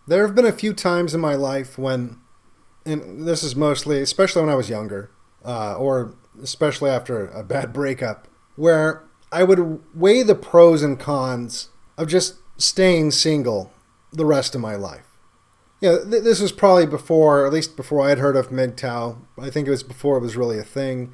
There have been a few times in my life when, and this is mostly, especially when I was younger, or especially after a bad breakup, where I would weigh the pros and cons of just staying single the rest of my life. This was probably before, at least before I had heard of MGTOW. I think it was before it was really a thing.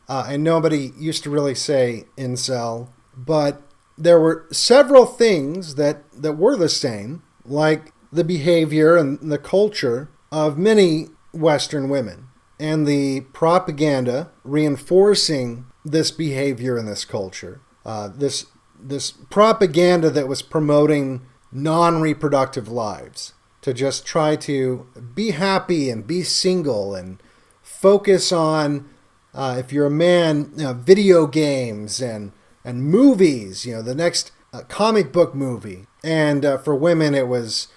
And nobody used to really say incel. But there were several things that were the same, like the behavior and the culture of many Western women, and the propaganda reinforcing this behavior and this culture. This propaganda that was promoting non-reproductive lives, to just try to be happy and be single and focus on, if you're a man, video games and movies, the next comic book movie. And for women, it was,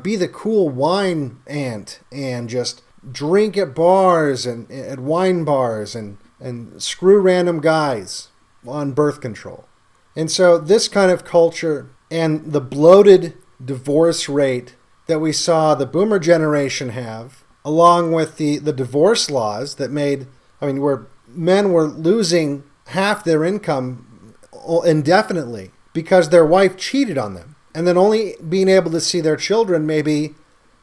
be the cool wine aunt and just drink at bars and at wine bars and screw random guys on birth control. And so this kind of culture and the bloated divorce rate that we saw the boomer generation have, along with the divorce laws that where men were losing half their income indefinitely because their wife cheated on them, and then only being able to see their children maybe,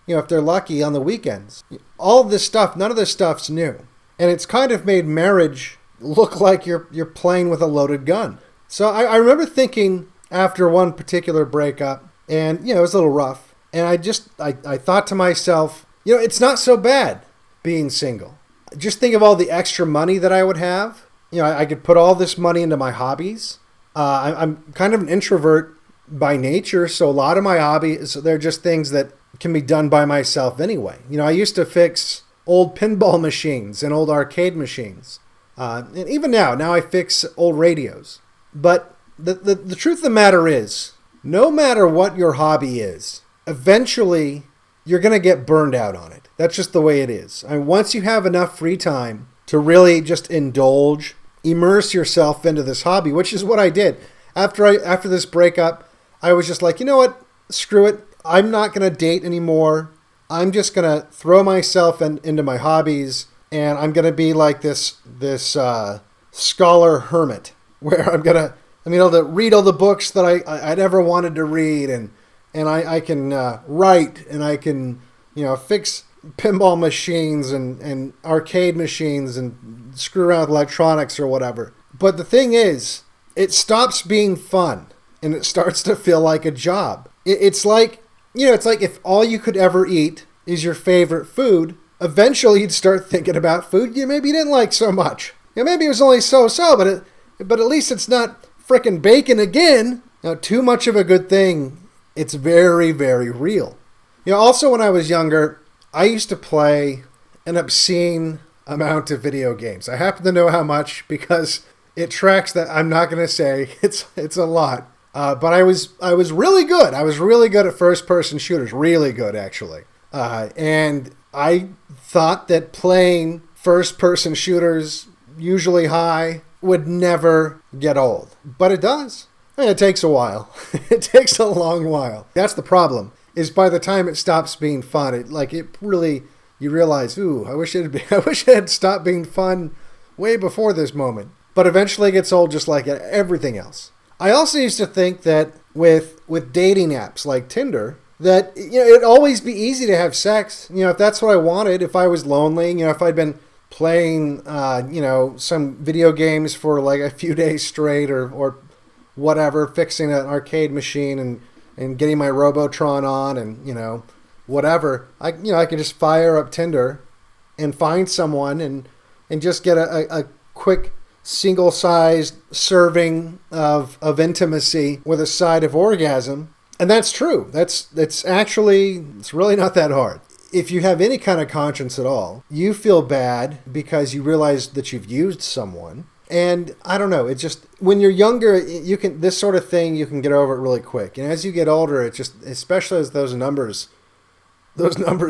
if they're lucky, on the weekends. All of this stuff, none of this stuff's new. And it's kind of made marriage look like you're playing with a loaded gun. So I remember thinking after one particular breakup, and it was a little rough, and I thought to myself, it's not so bad being single. Just think of all the extra money that I would have. I could put all this money into my hobbies. I'm kind of an introvert by nature, so a lot of my hobbies, they're just things that can be done by myself anyway. I used to fix old pinball machines and old arcade machines. And even now I fix old radios. But the truth of the matter is, no matter what your hobby is, eventually you're going to get burned out on it. That's just the way it is. Once you have enough free time to really just indulge, immerse yourself into this hobby, which is what I did. After this breakup, I was just like, you know what? Screw it. I'm not going to date anymore. I'm just going to throw myself into my hobbies, and I'm going to be like this scholar hermit, where I'm able to read all the books that I'd ever wanted to read, and I can write, and I can fix pinball machines and arcade machines and screw around with electronics or whatever. But the thing is, it stops being fun, and it starts to feel like a job. It's like if all you could ever eat is your favorite food, eventually you'd start thinking about food maybe you didn't like so much. Maybe it was only so-so, but at least it's not frickin' bacon again. Too much of a good thing, it's very, very real. Also when I was younger, I used to play an obscene amount of video games. I happen to know how much because it tracks that I'm not going to say. It's a lot. But I was really good. I was really good at first-person shooters. Really good, actually. And I thought that playing first-person shooters, usually high, would never get old. But it does. It takes a while. It takes a long while. That's the problem, is by the time it stops being fun, you realize, I wish it had stopped being fun way before this moment. But eventually it gets old just like everything else. I also used to think that with dating apps like Tinder, that it'd always be easy to have sex. If that's what I wanted, if I was lonely, if I'd been playing some video games for like a few days straight or whatever, fixing an arcade machine and getting my Robotron on and whatever, I could just fire up Tinder and find someone and just get a quick single-sized serving of intimacy with a side of orgasm. And that's true. It's really not that hard. If you have any kind of conscience at all, you feel bad because you realize that you've used someone. And I don't know, it's just, when you're younger, this sort of thing, you can get over it really quick. And as you get older, it just, especially as those numbers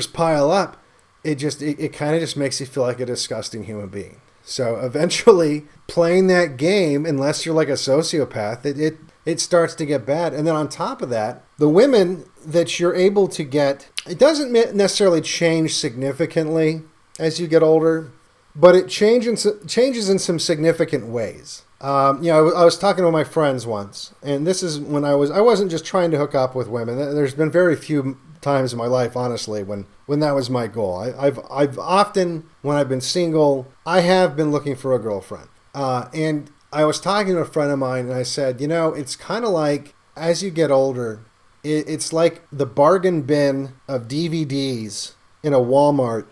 pile up, it kind of just makes you feel like a disgusting human being. So eventually, playing that game, unless you're like a sociopath, it starts to get bad. And then on top of that, the women that you're able to get, it doesn't necessarily change significantly as you get older, but it changes in some significant ways. I was talking to my friends once, and this is when I wasn't just trying to hook up with women. There's been very few times in my life, honestly, when that was my goal. I've often, when I've been single, I have been looking for a girlfriend. And I was talking to a friend of mine, and I said, it's kind of like, as you get older, it's like the bargain bin of DVDs in a Walmart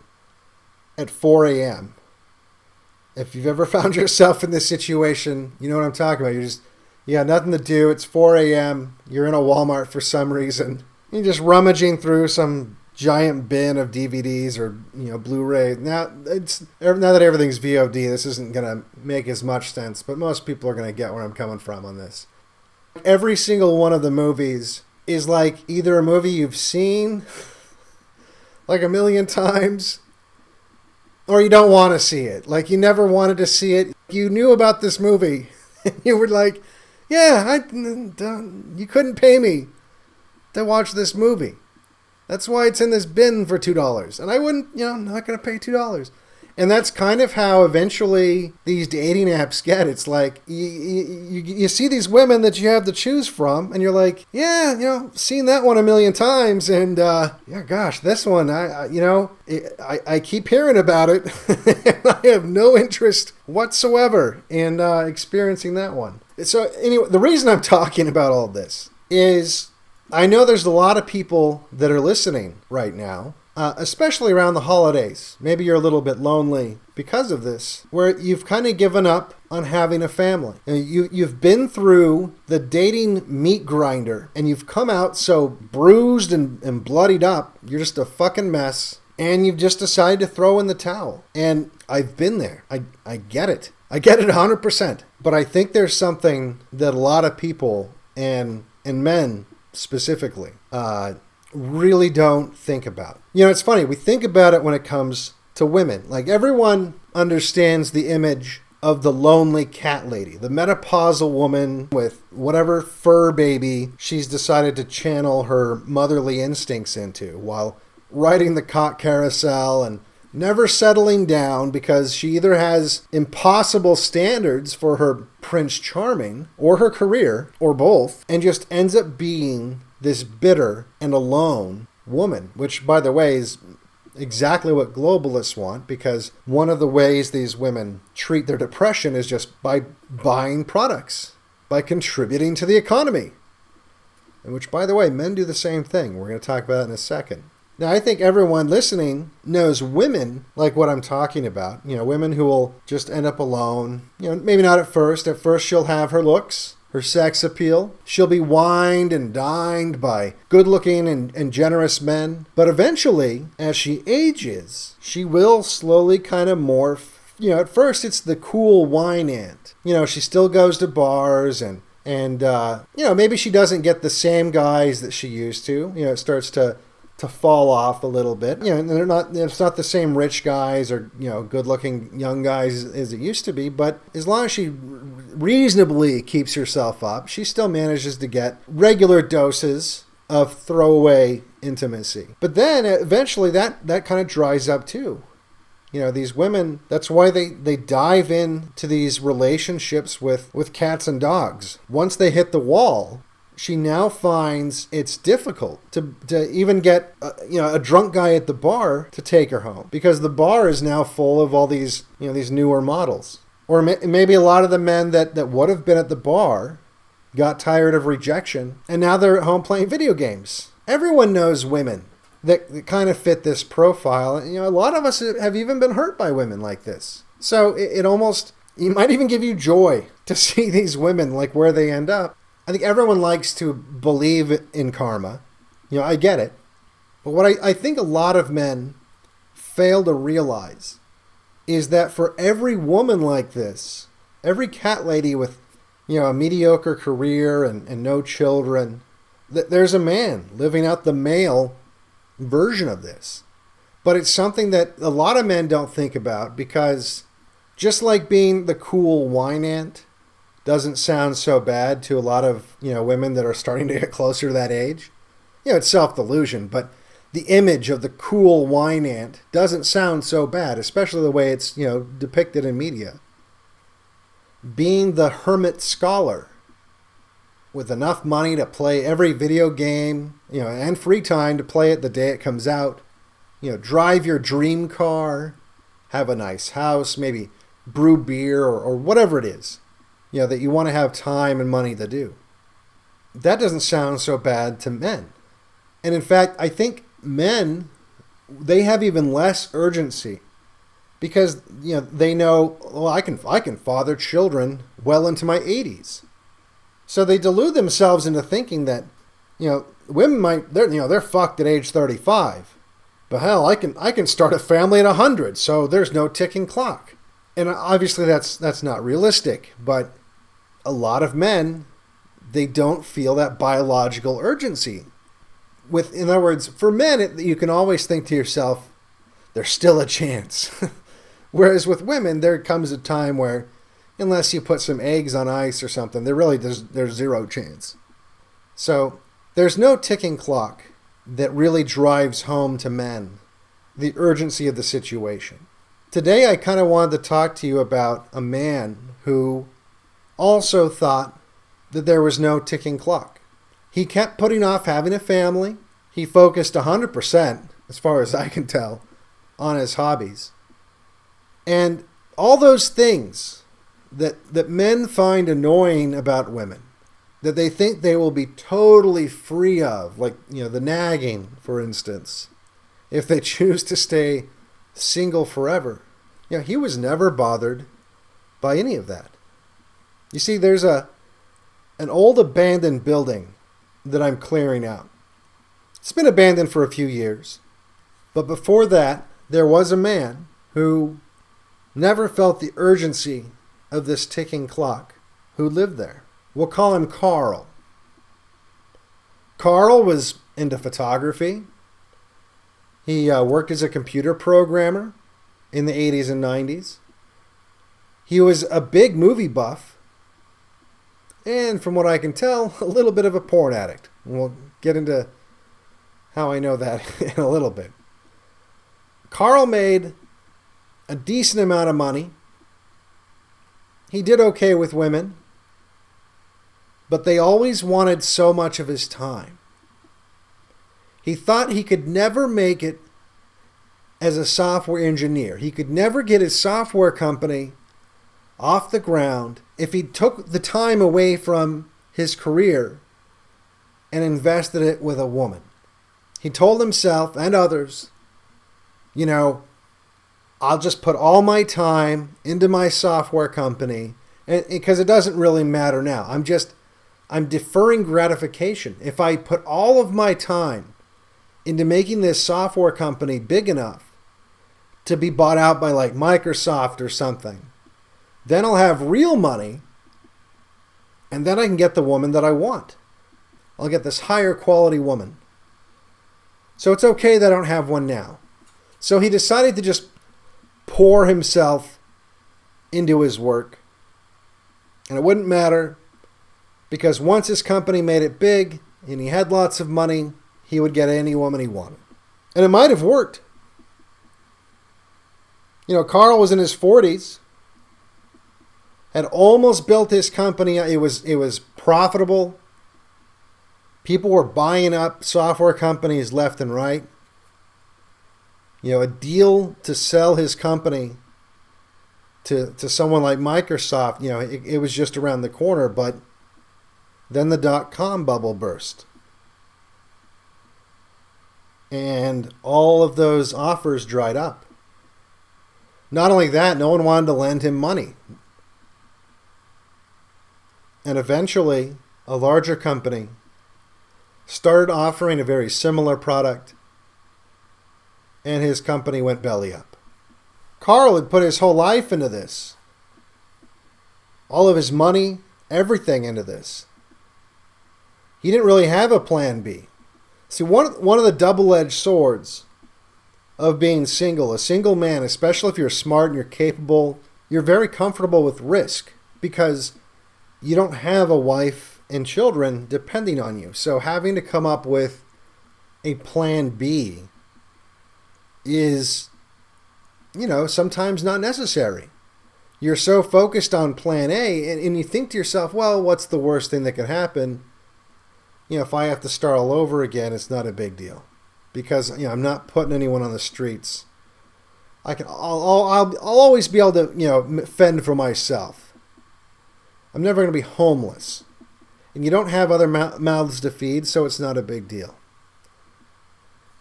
at 4 a.m. If you've ever found yourself in this situation, you know what I'm talking about. You got nothing to do. It's 4 a.m. You're in a Walmart for some reason. You're just rummaging through some giant bin of DVDs or Blu-ray. Now that everything's VOD, this isn't going to make as much sense, but most people are going to get where I'm coming from on this. Every single one of the movies is like either a movie you've seen like a million times, or you don't want to see it. Like you never wanted to see it. You knew about this movie. You were like, yeah, you couldn't pay me to watch this movie. That's why it's in this bin for $2. And I wouldn't, I'm not going to pay $2. And that's kind of how eventually these dating apps get. It's like you see these women that you have to choose from, and you're like, yeah, seen that one a million times, and gosh, this one, I keep hearing about it, and I have no interest whatsoever in experiencing that one. So anyway, the reason I'm talking about all this is I know there's a lot of people that are listening right now. Especially around the holidays. Maybe you're a little bit lonely because of this, where you've kind of given up on having a family. You've been through the dating meat grinder, and you've come out so bruised and bloodied up, you're just a fucking mess, and you've just decided to throw in the towel. And I've been there. I get it. I get it 100%. But I think there's something that a lot of people, and men specifically, really don't think about. It's funny, we think about it when it comes to women. Like everyone understands the image of the lonely cat lady, the menopausal woman with whatever fur baby she's decided to channel her motherly instincts into while riding the cock carousel and never settling down because she either has impossible standards for her Prince Charming or her career or both, and just ends up being this bitter and alone woman, which, by the way, is exactly what globalists want, because one of the ways these women treat their depression is just by buying products, by contributing to the economy. And which, by the way, men do the same thing. We're going to talk about it in a second. Now, I think everyone listening knows women like what I'm talking about. Women who will just end up alone. Maybe not at first. At first, she'll have her looks, her sex appeal. She'll be wined and dined by good-looking and generous men. But eventually, as she ages, she will slowly kind of morph. At first, it's the cool wine aunt. She still goes to bars and maybe she doesn't get the same guys that she used to. It starts to fall off a little bit. And it's not the same rich guys or, good-looking young guys as it used to be, but as long as she reasonably keeps herself up, she still manages to get regular doses of throwaway intimacy. But then eventually that kind of dries up too. These women, that's why they dive into these relationships with cats and dogs. Once they hit the wall, she now finds it's difficult to even get a drunk guy at the bar to take her home, because the bar is now full of all these these newer models. Or maybe a lot of the men that would have been at the bar got tired of rejection, and now they're at home playing video games. Everyone knows women that kind of fit this profile. A lot of us have even been hurt by women like this. So it almost, it might even give you joy to see these women, like where they end up. I think everyone likes to believe in karma. I get it. But what I think a lot of men fail to realize is that for every woman like this, every cat lady with, a mediocre career and no children, there's a man living out the male version of this. But it's something that a lot of men don't think about, because just like being the cool wine aunt doesn't sound so bad to a lot of, women that are starting to get closer to that age. It's self-delusion, but the image of the cool wine ant doesn't sound so bad, especially the way it's, depicted in media. Being the hermit scholar with enough money to play every video game, and free time to play it the day it comes out, drive your dream car, have a nice house, maybe brew beer or whatever it is, that you want to have time and money to do. That doesn't sound so bad to men. And in fact, I think men, they have even less urgency because, they know, well, I can father children well into my 80s. So they delude themselves into thinking that, women they're fucked at age 35. But hell, I can start a family at 100, so there's no ticking clock. And obviously that's not realistic, but a lot of men, they don't feel that biological urgency. In other words, for men, you can always think to yourself, there's still a chance. Whereas with women, there comes a time where, unless you put some eggs on ice or something, there's zero chance. So there's no ticking clock that really drives home to men the urgency of the situation. Today, I kind of wanted to talk to you about a man who also thought that there was no ticking clock. He kept putting off having a family. He focused 100%, as far as I can tell, on his hobbies. And all those things that men find annoying about women, that they think they will be totally free of, like, the nagging, for instance, if they choose to stay single forever. He was never bothered by any of that. You see, there's an old abandoned building that I'm clearing out. It's been abandoned for a few years. But before that, there was a man who never felt the urgency of this ticking clock who lived there. We'll call him Carl. Carl was into photography. He worked as a computer programmer in the 80s and 90s. He was a big movie buff. And from what I can tell, a little bit of a porn addict. And we'll get into how I know that in a little bit. Carl made a decent amount of money. He did okay with women, but they always wanted so much of his time. He thought he could never make it as a software engineer. He could never get his software company off the ground if he took the time away from his career and invested it with a woman. He told himself and others, I'll just put all my time into my software company, and because it doesn't really matter now. I'm deferring gratification. If I put all of my time into making this software company big enough to be bought out by like Microsoft or something, then I'll have real money, and then I can get the woman that I want. I'll get this higher quality woman. So it's okay that I don't have one now. So he decided to just pour himself into his work. And it wouldn't matter, because once his company made it big and he had lots of money, he would get any woman he wanted. And it might have worked. Carl was in his 40s, had almost built his company. It was profitable. People were buying up software companies left and right. A deal to sell his company to someone like Microsoft, it was just around the corner, but then the dot-com bubble burst. And all of those offers dried up. Not only that, no one wanted to lend him money. And eventually, a larger company started offering a very similar product, and his company went belly up. Carl had put his whole life into this. All of his money, everything into this. He didn't really have a plan B. See, one of the double-edged swords of being single, a single man, especially if you're smart and you're capable, you're very comfortable with risk, because you don't have a wife and children depending on you. So having to come up with a plan B is, sometimes not necessary. You're so focused on plan A, and you think to yourself, well, what's the worst thing that could happen? If I have to start all over again, it's not a big deal. Because, I'm not putting anyone on the streets. I'll always be able to, fend for myself. I'm never going to be homeless. And you don't have other mouths to feed, so it's not a big deal.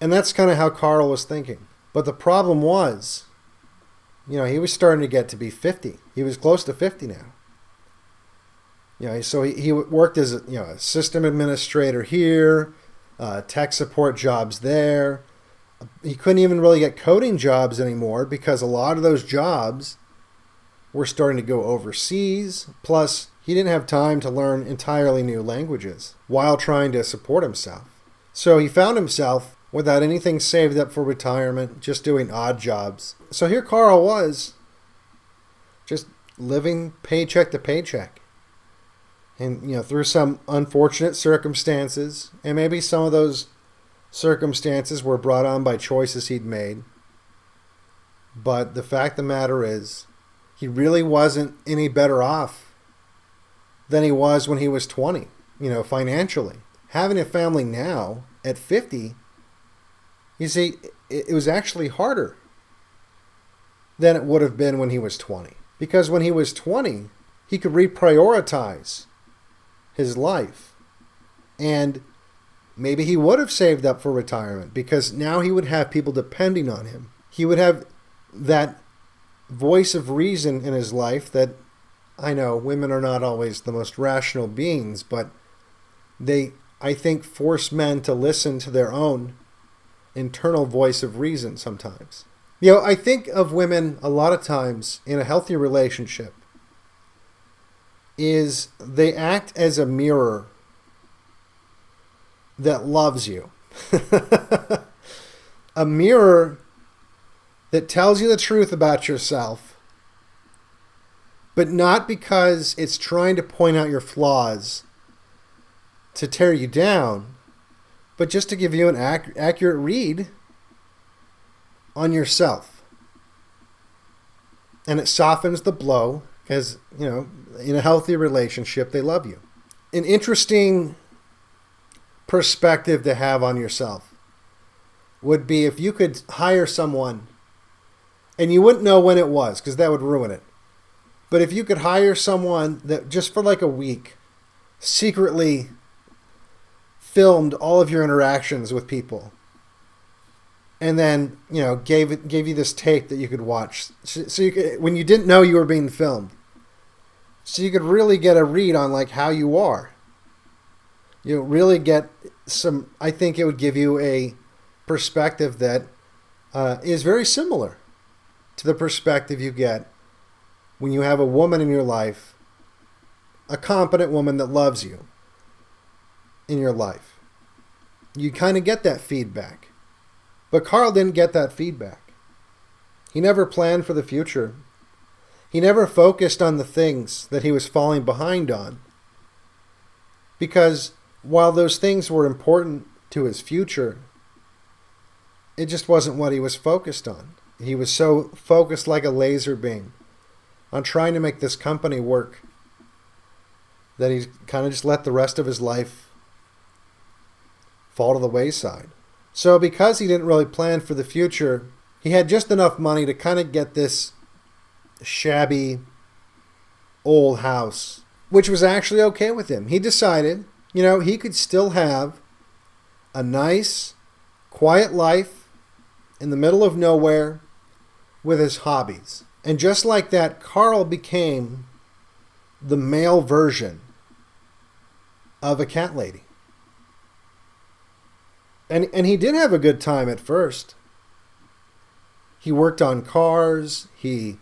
And that's kind of how Carl was thinking. But the problem was, he was starting to get to be 50. He was close to 50 now. So he worked as a system administrator here, tech support jobs there. He couldn't even really get coding jobs anymore because a lot of those jobs were starting to go overseas. Plus, he didn't have time to learn entirely new languages while trying to support himself. So he found himself without anything saved up for retirement, just doing odd jobs. So here Carl was, just living paycheck to paycheck. And, through some unfortunate circumstances, and maybe some of those circumstances were brought on by choices he'd made. But the fact of the matter is, he really wasn't any better off than he was when he was 20, financially. Having a family now at 50, you see, it was actually harder than it would have been when he was 20. Because when he was 20, he could reprioritize his life. And maybe he would have saved up for retirement because now he would have people depending on him. He would have that voice of reason in his life that, I know, women are not always the most rational beings, but they, I think, force men to listen to their own internal voice of reason sometimes. I think of women a lot of times in a healthy relationship is they act as a mirror that loves you. A mirror that tells you the truth about yourself, but not because it's trying to point out your flaws to tear you down, but just to give you an accurate read on yourself. And it softens the blow because, in a healthy relationship, they love you. An interesting perspective to have on yourself would be if you could hire someone, and you wouldn't know when it was because that would ruin it. But if you could hire someone that just for like a week secretly filmed all of your interactions with people, and then gave you this tape that you could watch, so you could, when you didn't know you were being filmed, so you could really get a read on like how you are. Really get some. I think it would give you a perspective that is very similar to the perspective you get when you have a woman in your life, a competent woman that loves you in your life. You kind of get that feedback. But Carl didn't get that feedback. He never planned for the future. He never focused on the things that he was falling behind on. Because while those things were important to his future, it just wasn't what he was focused on. He was so focused like a laser beam on trying to make this company work that he kind of just let the rest of his life fall to the wayside. So because he didn't really plan for the future, he had just enough money to kind of get this shabby old house, which was actually okay with him. He decided, he could still have a nice, quiet life in the middle of nowhere with his hobbies. And just like that, Carl became the male version of a cat lady. And he did have a good time at first. He worked on cars. He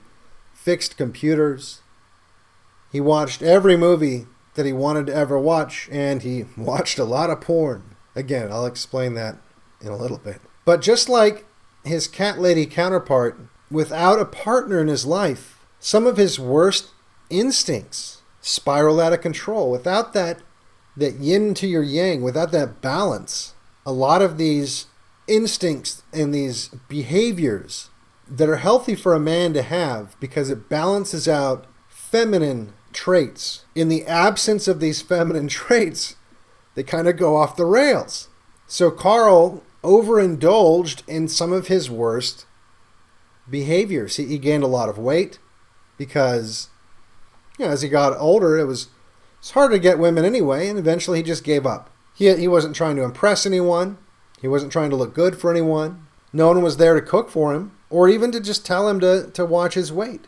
fixed computers. He watched every movie that he wanted to ever watch. And he watched a lot of porn. Again, I'll explain that in a little bit. But just like his cat lady counterpart, without a partner in his life, some of his worst instincts spiral out of control. Without that yin to your yang, without that balance, a lot of these instincts and these behaviors that are healthy for a man to have because it balances out feminine traits. In the absence of these feminine traits, they kind of go off the rails. So Carl overindulged in some of his worst behaviors. He gained a lot of weight because, as he got older, it's hard to get women anyway, and eventually he just gave up. He wasn't trying to impress anyone. He wasn't trying to look good for anyone. No one was there to cook for him or even to just tell him to watch his weight.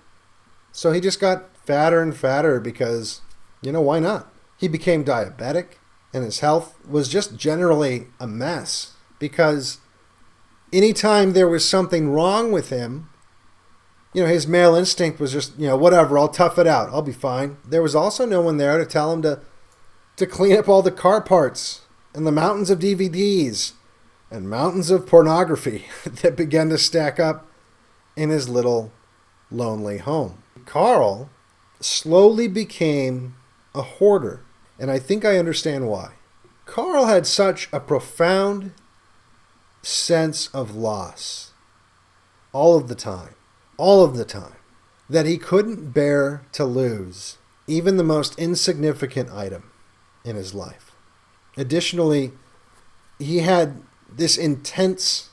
So he just got fatter and fatter because, why not? He became diabetic and his health was just generally a mess because anytime there was something wrong with him, his male instinct was just, whatever, I'll tough it out. I'll be fine. There was also no one there to tell him to clean up all the car parts and the mountains of DVDs and mountains of pornography that began to stack up in his little lonely home. Carl slowly became a hoarder, and I think I understand why. Carl had such a profound sense of loss all of the time, that he couldn't bear to lose even the most insignificant item in his life. Additionally, he had this intense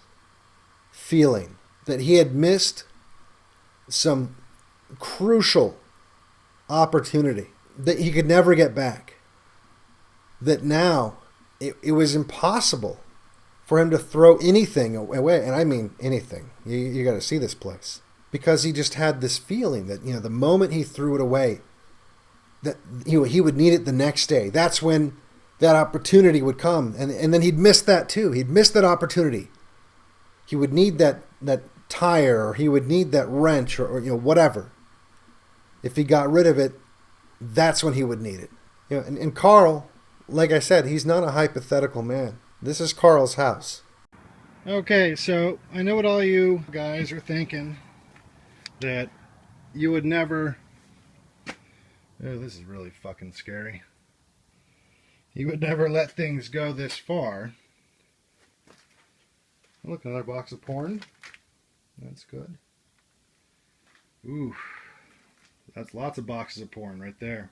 feeling that he had missed some crucial opportunity that he could never get back. That now it was impossible for him to throw anything away. And I mean anything. You got to see this place. Because he just had this feeling that, the moment he threw it away, that he would need it the next day. That's when that opportunity would come. And then he'd miss that too. He'd miss that opportunity. He would need that tire, or he would need that wrench, or whatever. If he got rid of it, that's when he would need it. And Carl, like I said, he's not a hypothetical man. This is Carl's house. Okay, so I know what all you guys are thinking. That you would never... Oh, this is really fucking scary. You would never let things go this far. Look, another box of porn. That's good. Ooh, that's lots of boxes of porn right there.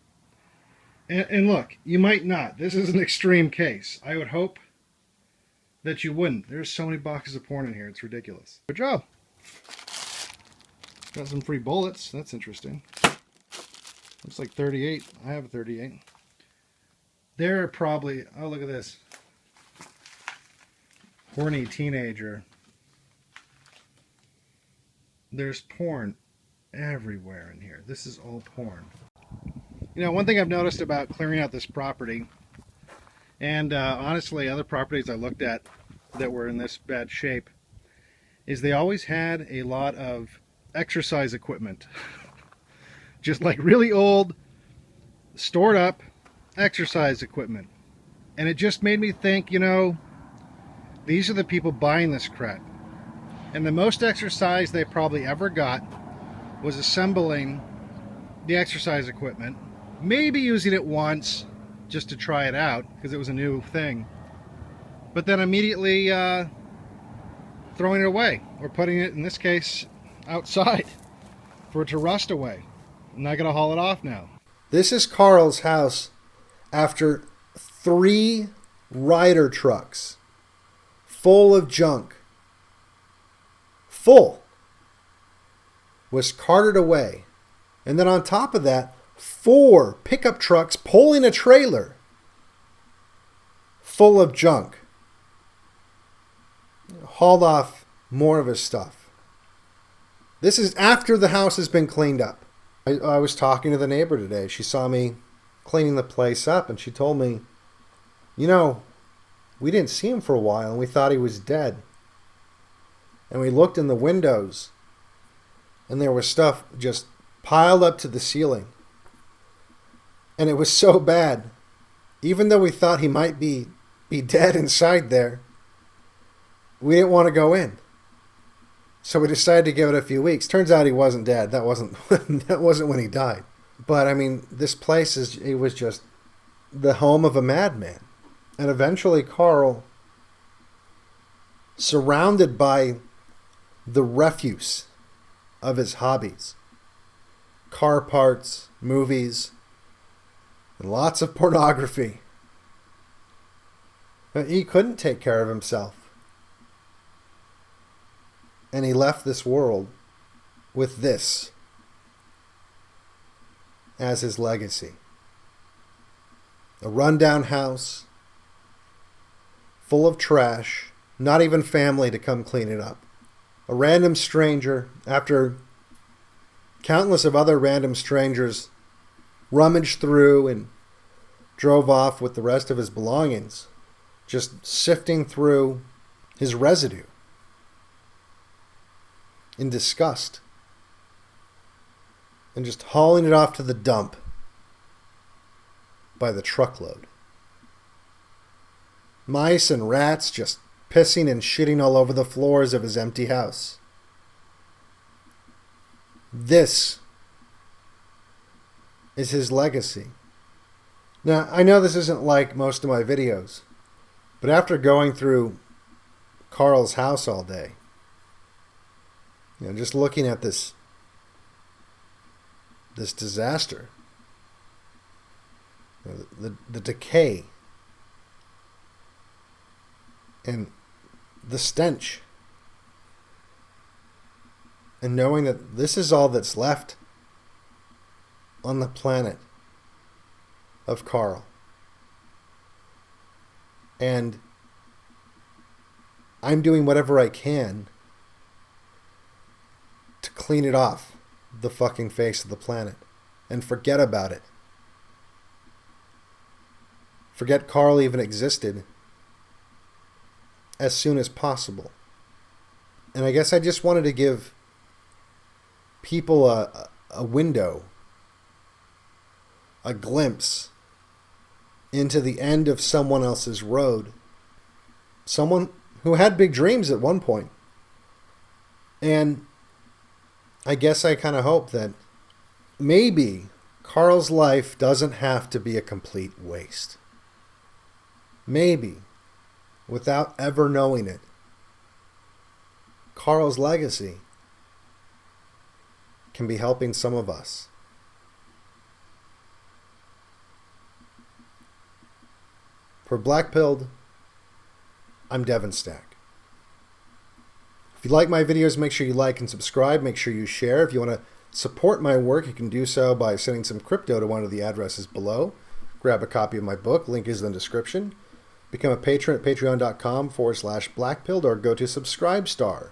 And look, you might not. This is an extreme case. I would hope that you wouldn't. There's so many boxes of porn in here. It's ridiculous. Good job. Got some free bullets. That's interesting. Looks like 38. I have a 38. There are probably... Oh, look at this. Horny teenager. There's porn everywhere in here. This is all porn. One thing I've noticed about clearing out this property, and honestly other properties I looked at that were in this bad shape, is they always had a lot of exercise equipment. Just like really old, stored up exercise equipment. And it just made me think, these are the people buying this crap. And the most exercise they probably ever got was assembling the exercise equipment, maybe using it once just to try it out because it was a new thing, but then immediately throwing it away, or putting it, in this case, outside for it to rust away. I'm not going to haul it off now. This is Carl's house after 3 Ryder trucks full of junk, was carted away. And then on top of that, 4 pickup trucks pulling a trailer full of junk. Hauled off more of his stuff. This is after the house has been cleaned up. I was talking to the neighbor today. She saw me cleaning the place up, and she told me, we didn't see him for a while, and we thought he was dead. And we looked in the windows, and there was stuff just piled up to the ceiling. And it was so bad. Even though we thought he might be dead inside there, we didn't want to go in. So we decided to give it a few weeks. Turns out he wasn't dead. That wasn't when he died. But I mean, this place it was just the home of a madman. And eventually Carl, surrounded by the refuse of his hobbies, car parts, movies, and lots of pornography, but he couldn't take care of himself. And he left this world with this as his legacy. A rundown house full of trash, not even family to come clean it up. A random stranger, after countless of other random strangers rummaged through and drove off with the rest of his belongings, just sifting through his residue in disgust and just hauling it off to the dump by the truckload. Mice and rats just pissing and shitting all over the floors of his empty house. This is his legacy. Now, I know this isn't like most of my videos, but after going through Carl's house all day, just looking at this disaster, the decay, and the stench, and knowing that this is all that's left on the planet of Carl, and I'm doing whatever I can to clean it off the fucking face of the planet and forget about it. Forget Carl even existed as soon as possible. And I guess I just wanted to give people a window, a glimpse into the end of someone else's road. Someone who had big dreams at one point. And I guess I kind of hope that maybe Carl's life doesn't have to be a complete waste. Maybe, without ever knowing it, Carl's legacy can be helping some of us. For BlackPilled, I'm Devin Stack. If you like my videos, make sure you like and subscribe. Make sure you share. If you want to support my work, you can do so by sending some crypto to one of the addresses below. Grab a copy of my book. Link is in the description. Become a patron at patreon.com/BlackPilled or go to Subscribestar